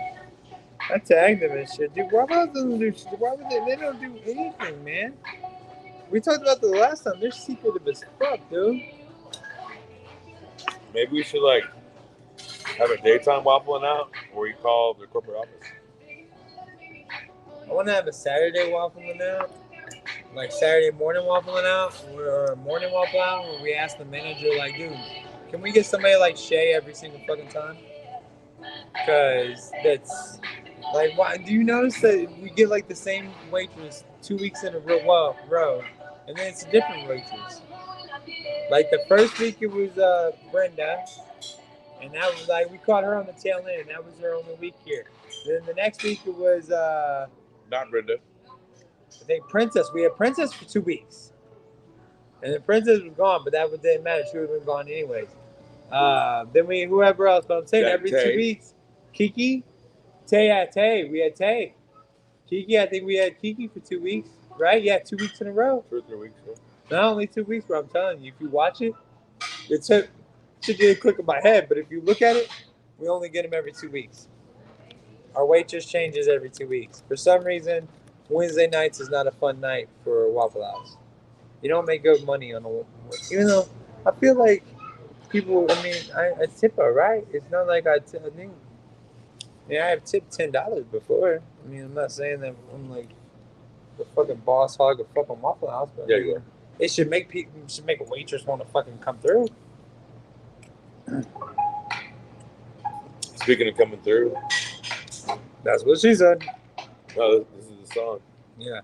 I tagged them and shit. Dude, Waffle House doesn't do shit. Why would they don't do anything, man. We talked about this last time. They're secretive as fuck, dude. Maybe we should, like, have a daytime WafflN Out where you call the corporate office. I want to have a Saturday WafflN Out. Like, Saturday morning WafflN Out. Or a morning Waffle Out where we ask the manager, like, dude, can we get somebody like Shay every single fucking time? Because that's... Like, why do you notice that we get like the same waitress 2 weeks in a row, and then it's a different waitress? Like the first week it was Brenda, and that was like we caught her on the tail end, and that was her only week here. Then the next week it was not Brenda. I think Princess. We had Princess for 2 weeks, and the Princess was gone, but that didn't matter. She would have been gone anyways. Then we whoever else, but I'm saying every 2 weeks, Kiki. Tay, we had Tay. Kiki, I think we had Kiki for 2 weeks, right? Yeah, 2 weeks in a row. 2 or 3 weeks, yeah. Not only 2 weeks, but I'm telling you, if you watch it, it should get a click in my head, but if you look at it, we only get them every 2 weeks. Our waitress changes every 2 weeks. For some reason, Wednesday nights is not a fun night for Waffle House. You don't make good money on a... Even though I feel like people, I mean, I tip her, right? It's not like I think... Yeah, I've tipped $10 before. I mean, I'm not saying that I'm like the fucking boss hog of fucking Waffle House, but yeah, you are. It should make a waitress want to fucking come through. Speaking of coming through, that's what she said. No, this is the song. Yeah,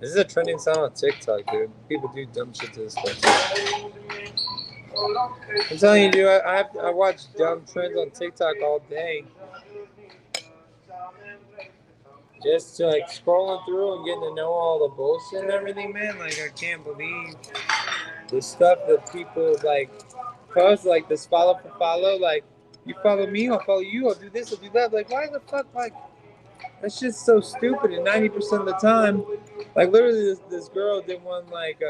this is a trending song on TikTok, dude. People do dumb shit to this stuff. I'm telling you, dude. I watch dumb trends on TikTok all day. Just to, like, scrolling through and getting to know all the bullshit and everything, man. Like, I can't believe the stuff that people, like, post, like, this follow for follow. Like, you follow me, I'll follow you, I'll do this, I'll do that. Like, why the fuck, like, that's just so stupid. And 90% of the time, like, literally, this girl did one, like,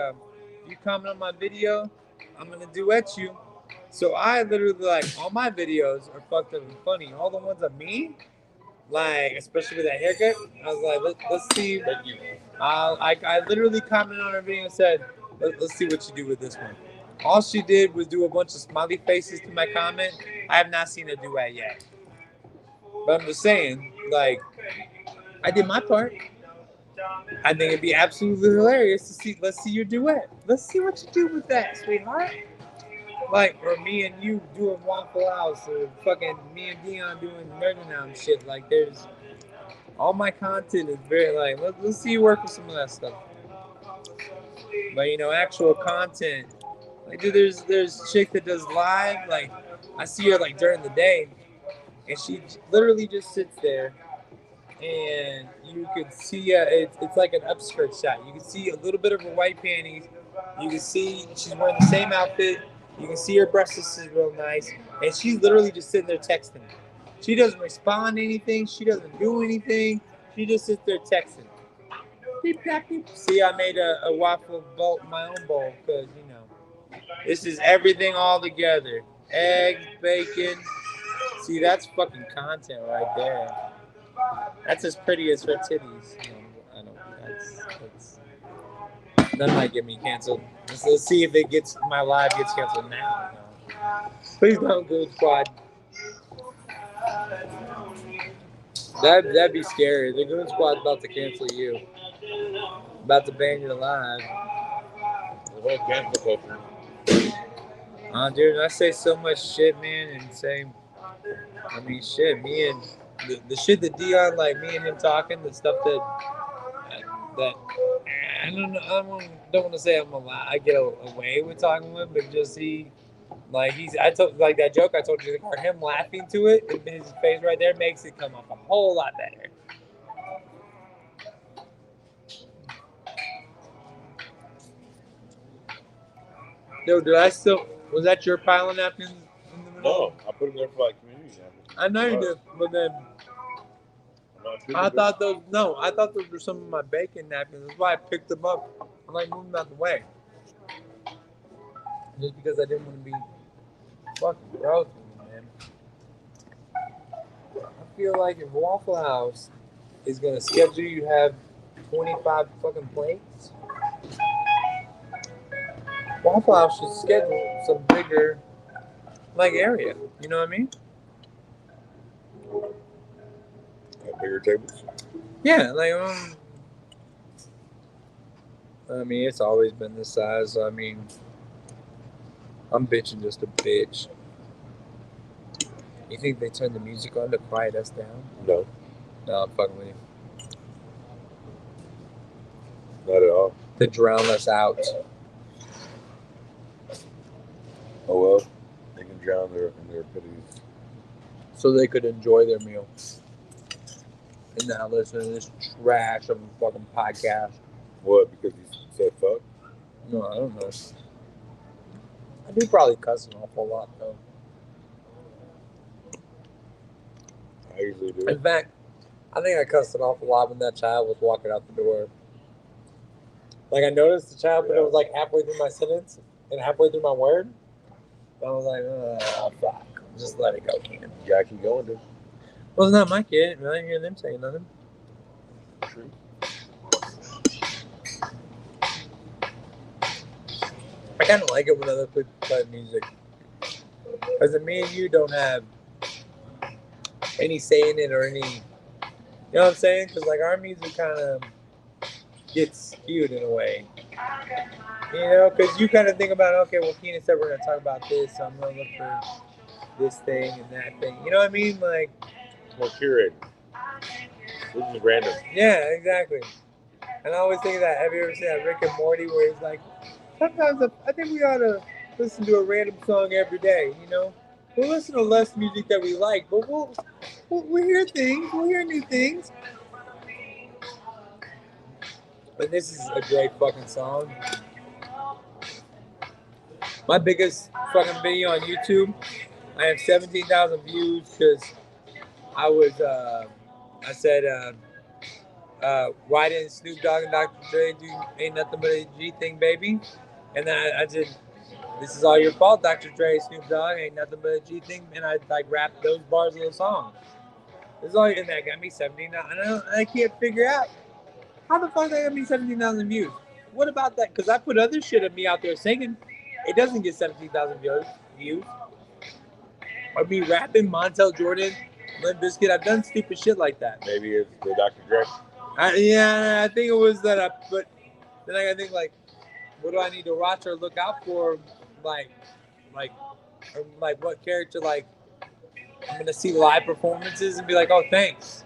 you comment on my video, I'm going to duet you. So I literally, like, all my videos are fucked up and funny. All the ones of me, like, especially with that haircut, I was like, let's see. I literally commented on her video and said, let's see what you do with this one. All she did was do a bunch of smiley faces to my comment. I have not seen a duet yet. But I'm just saying, like, I did my part. I think it'd be absolutely hilarious to see. Let's see your duet. Let's see what you do with that, sweetheart. Like, or me and you doing Waffle House, or fucking me and Dion doing Murder Now and shit. Like, there's all my content is very like. Let's see you work with some of that stuff. But you know, actual content. Like, dude, there's a chick that does live. Like, I see her like during the day, and she literally just sits there, and you could see it's like an upskirt shot. You can see a little bit of her white panties. You can see she's wearing the same outfit. You can see her breasts is real nice, and she's literally just sitting there texting. She doesn't respond to anything. She doesn't do anything. She just sits there texting. Beep, beep, beep. See, I made a waffle bowl, my own bowl, because, you know, this is everything all together. Eggs, bacon. See, that's fucking content right there. That's as pretty as her titties. I don't. That's that might get me canceled. Let's see if my live gets canceled now. No. Please don't, Goon Squad. That'd be scary. The Goon Squad's about to cancel you. About to ban you alive. The whole cancel culture. Dude, I say so much shit, man, and say, I mean, shit, me and the shit that Dion, like me and him talking, the stuff that I don't know, don't want to say I get away with talking with, but just I told like that joke I told you in the car, him laughing to it, and his face right there makes it come off a whole lot better. Dude, was that your pile of napkins in the middle? No, I put them there for like community napkins. I know you did, but then I thought those were some of my bacon napkins. That's why I picked them up. I'm like moving them out the way. Just because I didn't want to be fucking gross with me, man. I feel like if Waffle House is gonna schedule you to have 25 fucking plates, Waffle House should schedule some bigger area. You know what I mean? Bigger tables. Yeah, I mean, it's always been this size. I mean, I'm bitching just a bitch. You think they turned the music on to quiet us down? No. No, I'm fucking with you. Not at all. To drown us out. Oh well, they can drown in their pities. So they could enjoy their meal. And now listen to this trash of a fucking podcast. What? Because you said fuck? No, I don't know. I do probably cuss an awful lot, though. I usually do. In fact, I think I cussed an awful lot when that child was walking out the door. Like, I noticed the child, but it was like halfway through my sentence and halfway through my word. I was like, oh, fuck. Just let it go, Keenan. You gotta keep going, dude. Well, it's not my kid. I didn't hear them saying nothing. True. I kind of like it when other people play music. Because me and you don't have any say in it or any... You know what I'm saying? Because, like, our music kind of gets skewed in a way. You know? Because you kind of think about, okay, well, Keenan said we're going to talk about this, so I'm going to look for this thing and that thing. You know what I mean? Like... More curated. This is random. Yeah, exactly. And I always think of that. Have you ever seen that Rick and Morty where he's like, sometimes I think we ought to listen to a random song every day, you know? We'll listen to less music that we like, but we'll hear things. We'll hear new things. But this is a great fucking song. My biggest fucking video on YouTube, I have 17,000 views because I said, why didn't Snoop Dogg and Dr. Dre do Ain't Nothing But a G Thing, Baby? And then I did, This Is All Your Fault, Dr. Dre, Snoop Dogg, Ain't Nothing But a G Thing. And I like rapped those bars of the song. This is all, and that got me 17,000. I can't figure out how the fuck that got me 17,000 views. What about that? Because I put other shit of me out there singing. It doesn't get 17,000 views. Or me rapping, Montel Jordan, Limp Bizkit. I've done stupid shit like that. Maybe it's the Dr. Dre. I think it was that. But then I gotta think like, what do I need to watch or look out for? Like what character? Like, I'm gonna see live performances and be like, oh, thanks,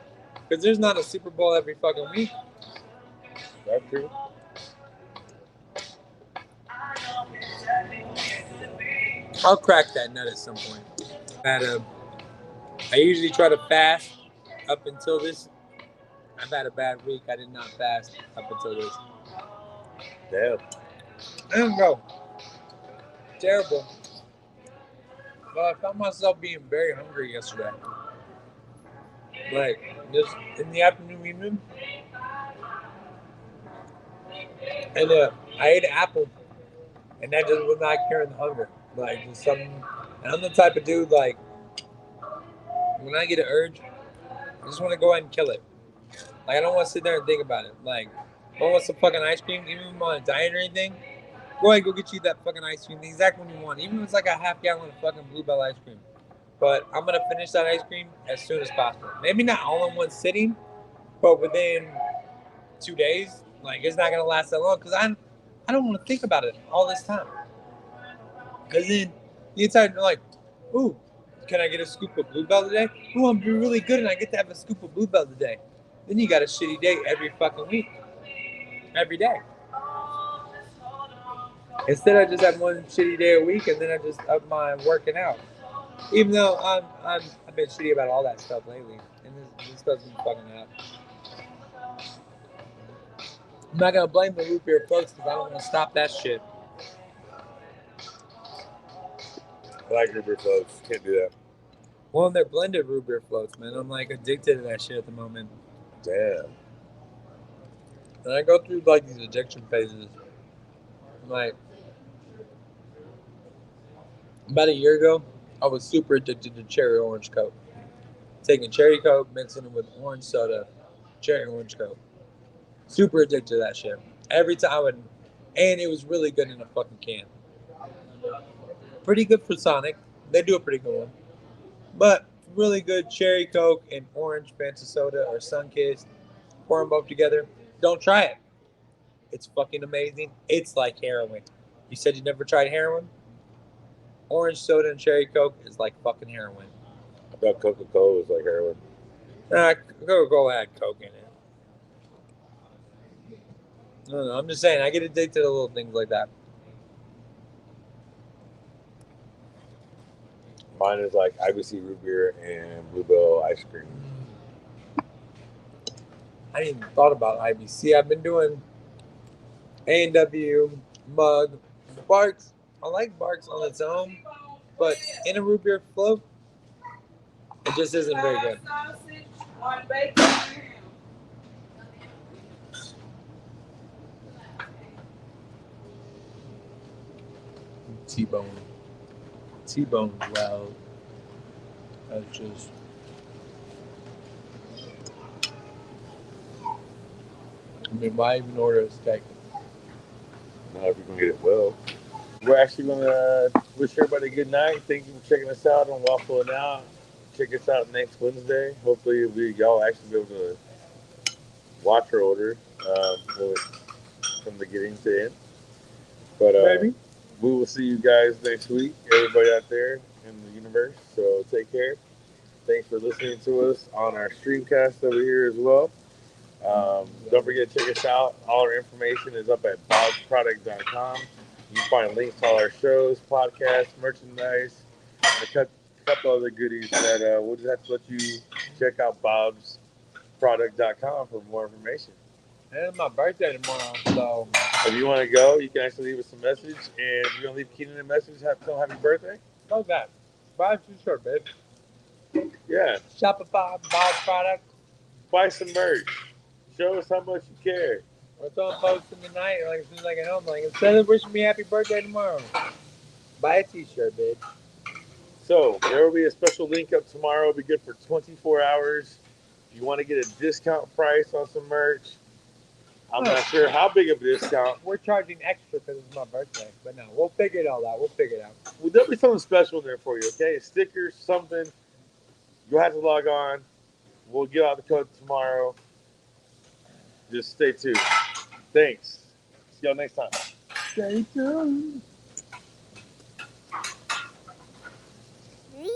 because there's not a Super Bowl every fucking week. That's true. I'll crack that nut at some point. I usually try to fast up until this. I've had a bad week. I did not fast up until this. Damn. I don't know. Terrible. But I found myself being very hungry yesterday. Like, just in the afternoon, evening. And I ate an apple. And that just was not curing the hunger. Like, just something. And I'm the type of dude, like, when I get an urge, I just want to go ahead and kill it. Like, I don't want to sit there and think about it. Like, if I want some fucking ice cream, even if I'm on a diet or anything, go ahead and go get you that fucking ice cream, the exact one you want. Even if it's like a half gallon of fucking Bluebell ice cream. But I'm going to finish that ice cream as soon as possible. Maybe not all in one sitting, but within 2 days, Like, it's not gonna last that long because I don't want to think about it all this time. Because then you decide, like, ooh, can I get a scoop of Bluebell today? Ooh, I'm doing really good and I get to have a scoop of Bluebell today. Then you got a shitty day every fucking week. Every day. Instead, I just have one shitty day a week and then I just up my working out. Even though I've been shitty about all that stuff lately. And this stuff's been fucking out. I'm not gonna blame the root beer floats because I don't want to stop that shit. I like root beer floats. Can't do that. Well, they're blended root beer floats, man. I'm like addicted to that shit at the moment. Damn. And I go through like these addiction phases. Like about a year ago, I was super addicted to cherry orange Coke. Taking cherry Coke, mixing it with orange soda, cherry orange Coke. Super addicted to that shit. Every time I would, and it was really good in a fucking can. Pretty good for Sonic. They do a pretty good one. But really good cherry Coke and orange Fanta soda or Sunkist. Pour them both together. Don't try it. It's fucking amazing. It's like heroin. You said you never tried heroin? Orange soda and cherry Coke is like fucking heroin. I thought Coca-Cola was like heroin. Coca-Cola had Coke in it. No, I'm just saying, I get addicted to little things like that. Mine is like IBC root beer and Bluebell ice cream. I didn't even thought about IBC. I've been doing A&W, Mug, Barks. I like Barks on its own, but in a root beer float, it just isn't very good. Sausage on bacon and ham. T-bone. T-bone, well, that's just... I mean, why even order a steak? Not if you're going to get it well. We're actually going to wish everybody a good night. Thank you for checking us out on WafflN Out. Check us out next Wednesday. Hopefully, y'all actually be able to watch our order from beginning to end. But Maybe. we will see you guys next week, everybody out there in the universe. So take care. Thanks for listening to us on our streamcast over here as well. Don't forget to check us out. All our information is up at bobsproduct.com. You can find links to all our shows, podcasts, merchandise, and a couple other goodies that we'll just have to let you check out bobsproduct.com for more information. And it's my birthday tomorrow, so... If you want to go, you can actually leave us a message. And if you're going to leave Keenan a message, tell him happy birthday. How's that? Buy a t-shirt, babe. Yeah. Shopify, Bob Product. Buy some merch. Show us how much you care. What's on posting tonight? Like, as soon as I get home, like, instead of wishing me happy birthday tomorrow, buy a t-shirt, babe. So, there will be a special link up tomorrow. It'll be good for 24 hours. If you want to get a discount price on some merch, I'm not sure how big of a discount. We're charging extra because it's my birthday. But no, we'll figure it all out. We'll figure it out. Well, there'll be something special in there for you, okay? A sticker, something. You'll have to log on. We'll get out the code tomorrow. Just stay tuned. Thanks. See y'all next time. Stay tuned. We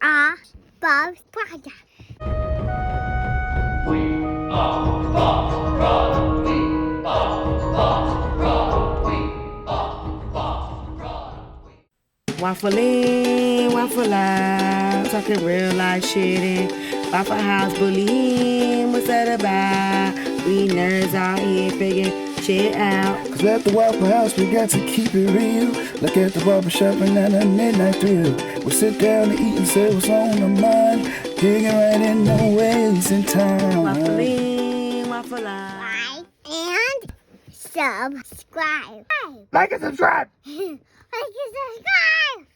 are Bob's Project. WafflN, Waffle Out, talking real life shit in Waffle House bullying. What's that about? We nerds out here figuring shit out. Cause at the Waffle House we got to keep it real. Like at the barber shop and at a midnight thrill. We'll sit down and eat and say what's on our mind. Digging right in, no wasting time. WafflN, Waffle Out. Like and subscribe. Like and subscribe. Like and subscribe.